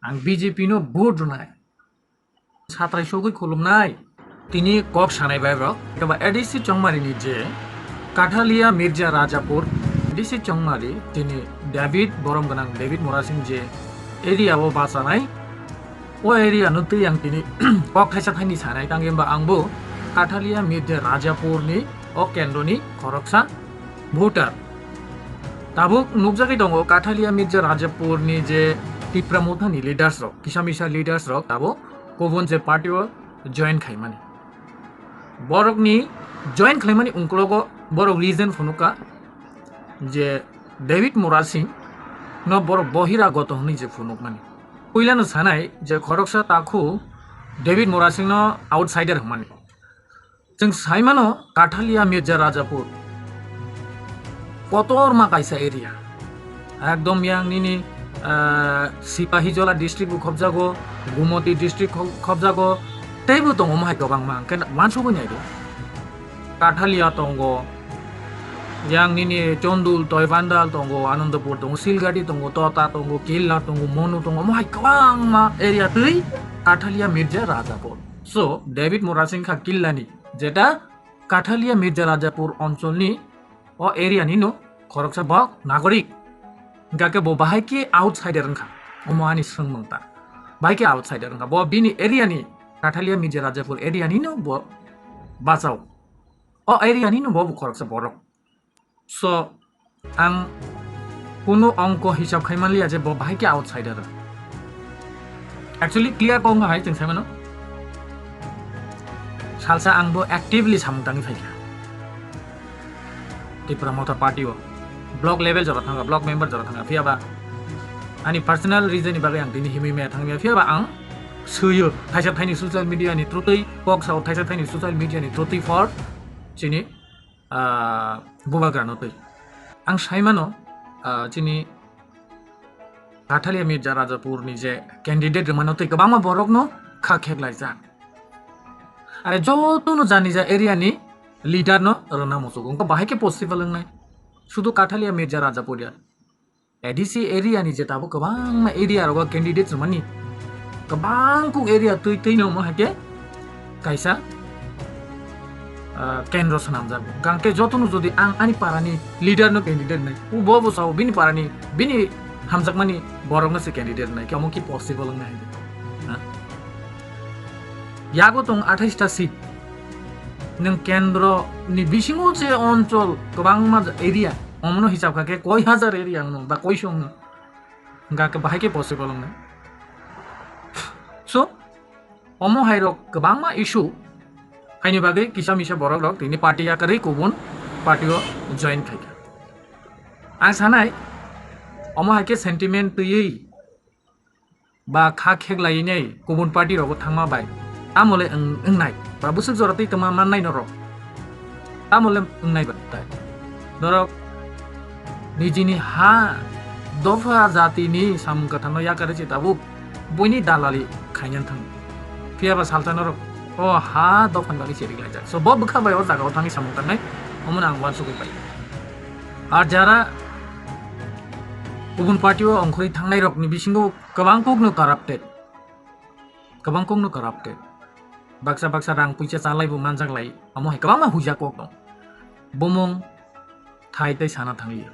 आं BJP no vote rwnai सात्राइसौगै खुलुमनाय तिनी कक सानाय बायब्रक एबा ADC chongmari ni je kathalia mirza rajapur ADC chongmari tini David borom ganang David Murasing je area o basanai o area no tui ang tini kok thaisa thaini sanai tanggemba angbo kathalia mirza rajapur ni o kendro ni khoroksa voter tabuk nukjagai dongo kathalia mirza rajapur ni je TIPRA mothani leaders rok kisa leaders rok tabo गुबुन जे party ओ join खाइमानी बरक नि join खाइमानी उनकोलोगो बरक reason फनुका जे David Murasing न बरक बहिरागत हनि जे फनुक मानी पहिलानो सानाय जे खरकसा ताखु David Murasing न outsider हमानी जों साइमानो काठालिया Mirza Rajapur कतरमा काइसा area एकदम यांगनिनि Sipahijala district खबजागो गुमती district खबजागो तेबो दङ माहाय गोबां मा केन मानसुबो नायदो काठालिया दङ यांगनिनि चन्दुल तयबान्दाल दङ आनन्दपुर दङ सिलगाडी दङ तता दङ केल्ला दङ मनु दङ माहाय गोबां मा एरिया तै काठालिया मिर्जा राजापुर सो डेविड मुरासिंग खा किल्लानि जेटा काठालिया मिर्जा राजापुर अञ्चलनि अ एरियानि नो खरकसा बक नागरिक गाके बो बाहायके आउटसाइडर रंखा अमानि संमंता बाहायके आउटसाइडर रंखा बो बिनि एरियानि काठालिया मिर्जा राजापुर एरियानि नो बो बाचाव अ एरियानि नो बो खरकसा बरक सो आं कुनो अंक हिसाब खाइमानलिया जे बो बाहायके आउटसाइडर एक्चुअली क्लियर कौन हाय जों साइमानो सालसा आंबो एक्टिवली सामंतांनि फायखा टिप्रा मथा पार्टी हो ब्लॉक लेवल जरा थांगा ब्लॉक मेंबर जरा थांगा फियाबा आंनि पर्सनल रिजननि बागै आं दिनै हिमै मेया थांगा फियाबा आं सोयो थाइसा थाइनि ससियेल मिडियानि थ्रुयै बक्सआव थाइसा थाइनि ससियेल मिडियानि थ्रुयै फर चिनि बुबाग्रानोतै आं साइमानो चिनि काठालिया मिर्जा राजापुरनि जे कैंडिडेट रमानोतै गोबां बरकनो खाखेगलायजा आरो जतनो जानि जा एरियानि लीडर न रना मसुगो बाहायके पसिबल नङा शुद्ध काठालिया मिर्जा राजापुरिया ADC एरिया नि जेताबो गोबां एरिया रगा कैंडिडेट्स मानि गोबां कु एरिया तैनो माहाके काइसा केन्द्र सनाम जाबो गांके जतनो जदि आं आनि पारानि लीडर न कैंडिडेट नै उबो बसाव बिनि पारानि बिनि हामजाक मानि बरगनो से कैंडिडेट नै केमो कि पसिबल नङा हा यागो तं 28 टा सीट नों केन्द्र नि बिसिङो जे अञ्चल गोबां मा एरिया अमनो हिसाब खाके कय हजार एरिया नो बा कय सं गाके बाहायके पसिबल नङा सो अमो हायरक गोबां मा इशू हायनि बागै किसा मिसा बरक रक तिनि पार्टिया करै गुबुन पार्टियो जॉइन खायका आं सानाय अमो हायके सेन्टिमेन्ट तयै बा खाखेगलायनै गुबुन पार्टी रगो थांमा बाय आमले अंनाय बा बुसु जरतै तमा माननाय नर आमले अंनाय बाय नरक निजिनि हा दफा जातिनि सामगथानो याकारे चिताबु बयनि दालालि खायनन थां फियाबा सालतानर अ हा दफान बागै सेरिगलाय जा सो बब खाबाय अ जागाव थांनि सामगथानाय अमन आं वान सुगै बाय आर जारा गुबुन पार्टियो अंखरि थांनाय रकनि बिसिंगो गोबां कोगनो कराप्टेड बाक्सा रां पैसा चालायबो मानजागलाय अमो हाय गोबां हुजा कक दं बमं थाइतै साना थांलियो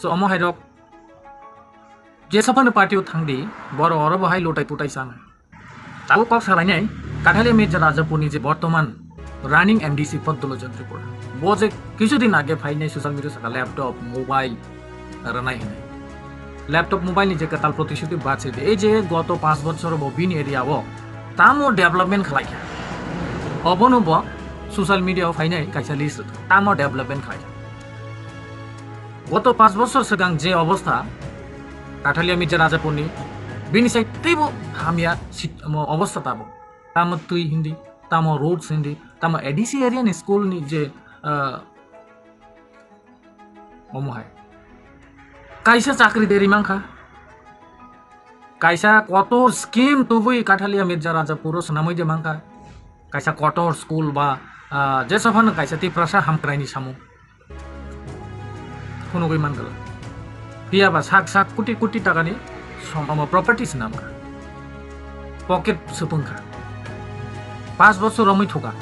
सो अमो हायरक जेसाफानो पार्टियाव थांदि बर अर बहाय लटाय पुटाय साना ताबो कक सालायनाय काठालिया मिर्जा राजापुरनि जे बर्तमान रानिंग MDC पद्दलो जंत्रिपुर बजे किछुदिन आगे फाइनाय सोशल मिडिया साका लैपटप मोबाइल रनाय हने लैपटप मोबाइल नि जे कताल प्रतिश्रुति बाछे ए जे गत 5 बछर बिन एरिया हो तामो डेभलपमेन्ट खालायखा अबनो ब सोशल मिडिया फाइनाय काइसा लिस्ट तामो डेभलपमेन्ट खालाय गत 5 बछर सिगां जे अवस्था काठालिया मिर्जा राजापुरनि बिनिसाय तैबो हामिया अवस्था ताबो तामो तुई हिन्दी तामो रोड्स हिन्दी तामो ADC एरिया नि स्कूल नि जे अमहाय काइसा चाकरी देरी मांखा काइसा कठोर स्कीम तुबुई काठालिया मिर्जा राजापुर सनामै जे मांखा काइसा कठोर स्कूल बा जेसाफानो काइसा तिप्रसा हामक्राइनि सामु खुनुगै मानगला पियाबा साक कोटी टाकानि प्रपार्टिस नामखा पकेट सुपुंखा 5 বছর রমই ঠোকা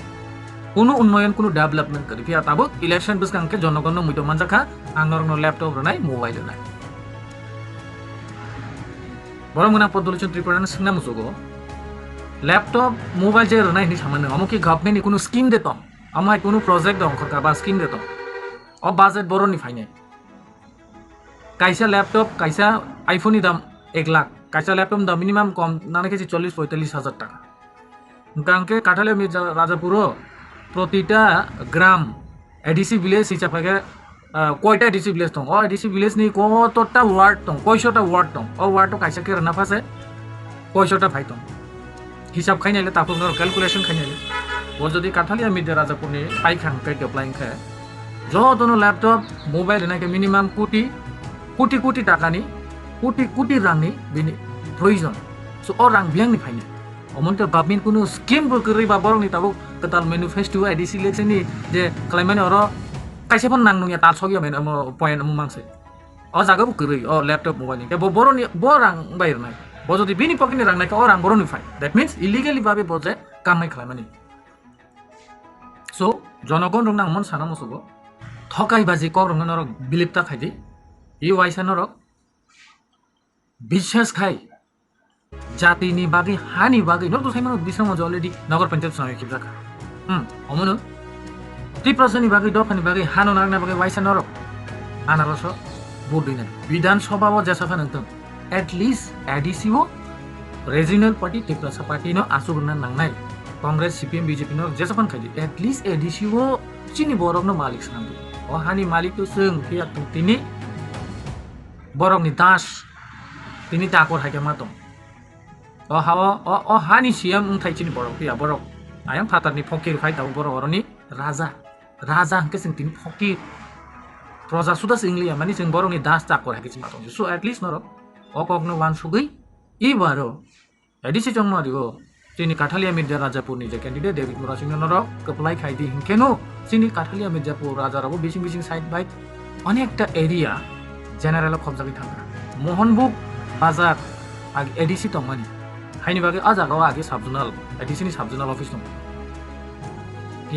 কোনো উন্নয়ন কোনো ডেভেলপমেন্ট করি ফিয়া তাবো ইলেকশন বিসকাংকে জনগণ মুইতো মানজাখা আংনরং ল্যাপটপ রনাই মোবাইল রনাই বড় মনা পদ্ধতি ত্রিপুরান সিংনা মুসুগো ল্যাপটপ মোবাইল যে রনাই নি সামান্য আমকি গভর্নমেন্ট কোনো স্কিম দেত আমায় কোনো প্রজেক্ট দং খরকা বা স্কিম দেত অ বাজেট বড় নি ফাইনে কাইসা ল্যাপটপ কাইসা আইফোনই দাম 1 লাখ কাইসা ল্যাপটপ দাম মিনিমাম কম নানা কেজি 40-45 হাজার টাকা কারণকে কাঠালিয়া মির্জা রাজাপুরো প্রতিটা গ্রাম এডিসি ভিলেজ হিসাবে কয়টা এডিসি ভিলেজ দं ও এডিসি ভিলেজ নি কতটা ওয়ার্ড দं কয়শটা ওয়ার্ড দं ও ওয়ার্ড কাইসা কে রানা ফাসে কয়শটা ভাই দं হিসাব খাইনাইলে তারপর ক্যালকুলেশন খাইনাইলে ও যদি কাঠালিয়া মির্জা রাজাপুরনি পাইখাংকে ডেভলাইংকে যতনো ল্যাপটপ মোবাইল নাকি মিনিমাম কোটি টাকানি কোটি রাংনি বিনি প্রয়োজন সো ও রাং বিয়াংনি ফাইনে অমনটা গভর্নমেন্ট কোনো স্কিম বকরি বা বরংনি তাবো কতাল ম্যানিফেস্টো এডিসি ইলেকশননি যে ক্লাইমানি অর কাইসেফন নাংনুয়া তাল সগিয়া মেন পয়েন্ট মাংসে ও জাগা বকরি ও ল্যাপটপ মোবাইল নি ব বরনি ব রাং বাইর নাই ব যদি বিনি পকেটনি রাং নাকি ও রাং বরনি ফাই দ্যাট মিন্স ইলিগালি ভাবে বজে কামাই ক্লাইমানি সো জনগণ রং নাংমন সানা মসুগো ঠকাই বাজি ক রং নরক বিলিপ্তা খাইদি ই ওয়াইসা নরক বিশ্বাস খাই জাতিनि बागै हानि बागै नरक साइमानो बिसंग अलरेडी नगर पञ्चायत समिति खिबजाखा अमनो 3% नि बागै दफानि बागै हानो नागना बागै वाइसा नरक आनारस बोर्डिना विधानसभा व जेसाफा नंतम एट लिस्ट एडीसी वो रिजनल पार्टी टिप्रा पार्टी न आसुगुना नांगनाय कांग्रेस सीपीएम बीजेपी न जेसाफान खाइदि एट लिस्ट एडीसी वो चिनि बरक न मालिक सानदि अ हानि मालिक तो जों फिया तिनि बरकनि दास तिनि ताकर हाइके मा दं अ हानि सियाम थाइचिनि बरक फिया बरक आयाम फातारनि फकीर फाइ दाउ बरक अरनि राजा हंके जों तिनि फकीर प्रजा सुदास इंग्लिया माने जों बरकनि दास ताकर हाइके मा दं सो एट लिस्ट नरक अ कगनो वान सुगै इ बारो एडिसि चंगमारिगो चिनि काठालिया मिर्जा राजापुरनि जे कैंडिडेट डेविड मुरासिंग नरक कपलाय खाइदि हिंकेनो चिनि काठालिया मिर्जापुर राजाराबो बिसिं साइड बाय अनेकटा एरिया जेनारेल खबजागै थांगा मोहनबुक बाजार एडिसि तंमानि हाइनि बागै आजागाव आगे साबजोनाल एडिसि नि साबजोनाल अफिस दं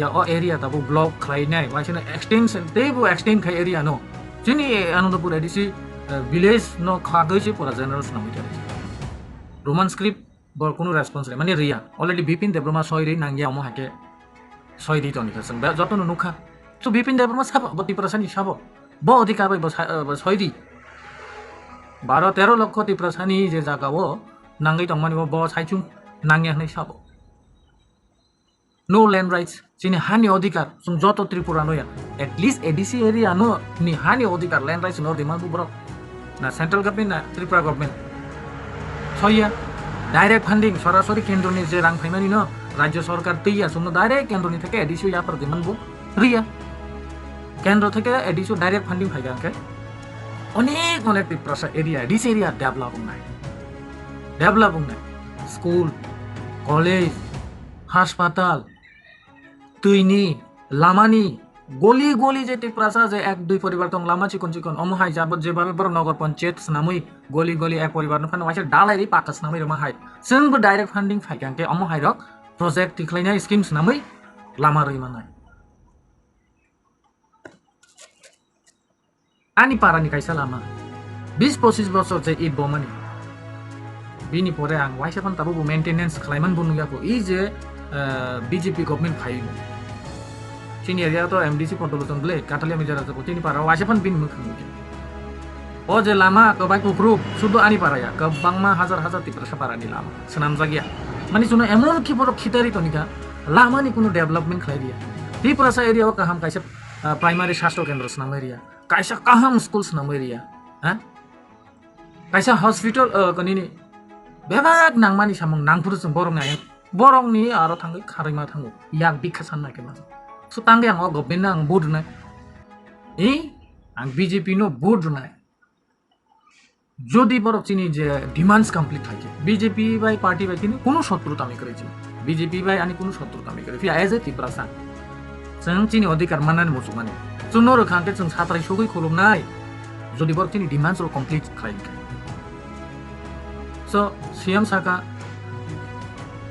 या अ एरिया ताबो ब्लॉक खाइनाय वाइसना एक्सटेंशन तेबो एक्सटेंड खाइ एरिया नो चिनि आनंदपुर एडिसि विलेज नो खागैसे पुरा जनरल नामिटा रोमान स्क्रिप्ट बर कोनो रेस्पॉन्स रे माने रिया अलरेडी बिपिन देब्रमा सयरि नांगिया अमो हाके सयरि तनिका जों बे जतन नुखा सो बिपिन देब्रमा साब बति प्रसानी साब ब अधिकार बाय सयरि 12-13 लक्ष तिप्रसानी जे जागाव नांगै तंमानि ब साइचुं नांगिया नै साब नो लैंड राइट्स चिनि हानि अधिकार जों जत त्रिपुरा नया एट लिस्ट एडीसी एरिया नो नि हानि अधिकार लैंड राइट्स नो दिमान बुब्रक ना सेंट्रल गवर्नमेंट ना त्रिपुरा गवर्नमेंट सया डायरेक्ट फंडिंग सरासरि केंद्रनि जे रां फाइमानि न राज्य सरकार तैया सुनो डायरेक्ट केंद्रनि थेके एडीसी या पर दिमान बु रिया केंद्र थेके एडीसी डायरेक्ट फंडिंग फाइगांके अनेक Tripura area ADC area developing school college हास्पाताल तुइनी लामानी गली जे त्रिपुरा जे 1-2 परिवार दं लामा चिकन अमहाय जाबो जेबाबे बर नगर पंचायत नामै गली एक परिवार न फान वाइसे डालायरि पाकास नामै रमाहाय जोंबो डायरेक्ट फंडिंग फाइगांके अमहाय रक प्रोजेक्ट तिख्लायनाय स्कीम्स नामै लामा रैमानाय आनी पारानि काइसा लामा 20-25 बছर जे इ बमनि बिनि परे आं वाइसेफान ताबो मेंटेनेंस खालायमान बुनुयाखौ इ जे बीजेपी गवर्नमेंट फाइनो चिनि एरिया तो एमडीसी पदलतन ब्ले काठालिया मिर्जा राजापुर चिनि पारा वाइसेफान बिन मोखांगे ओ जे लामा कबाय कुक्रुप सुदु आनी पाराया गोबांमा हाजार तिप्रसा पारानि लामा सनाम जागिया माने जुनो एमन कि बर खितारि तनिका लामानि कुनो डेभलपमेंट खालायदिया तिप्रसा एरियाव काहाम काइसे प्राइमारी स्वास्थ्य केन्द्र सनाम एरिया काइसा काहाम स्कुल्स नाम एरिया हा काइसा हॉस्पिटल कनिनि बेबाग नांमानि सामं नांफुर जों बरंनि आरो थांगै खारैमा थांगो याक बिखासान नाकेमा सो तांगे आं गवर्नमेंट आं बोर्ड नाय आं बीजेपी नो बोर्ड नाय जदि बरक चिनि जे डिमांड्स कमप्लीट थाके बीजेपी बाय पार्टी बाय किनि कोनो शत्रुता आमी करे बीजेपी बाय आनी कोनो शत्रुता आमी करे फिर एज ए तिप्रासा जों चिनि अधिकार माननानै मुसुमानि जों नरखांके जों सात्राय सगै खुलुमनाय जदि बरक चिनि डिमांड्स कमप्लीट खालायनो So CM Saka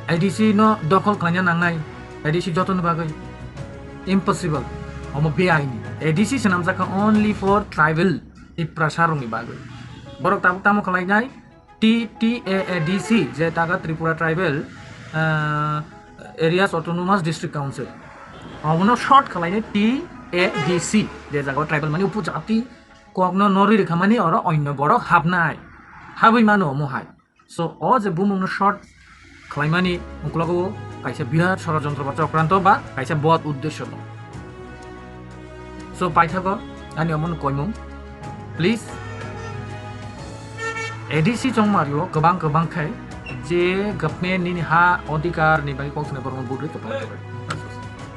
ADC no dokol kanya nangnai ADC joton bagai impossible omo beaini ADC senam Saka only for tribal TIPRA sarungi bagai borok tamu kalai nai TADC je taga Tripura Tribal Areas Autonomous District Council omo short kalai nai TADC je jago tribal mani upujati kokno nori rekha mani oro onno borok habnai habai mano omo hai so o je bumung no short খালাইমানি মুকুলাগো কাইসা বিরাট ষড়যন্ত্র বা চক্রান্ত বা কাইসা বদ উদ্দেশ্য দं so পাইথাগো আনি অমন কইমুং please ADC চংমারিও गोबां खाय जे गभर्नमेन्ट नि हा अधिकार नि बागै कौसने बरम बुद्रि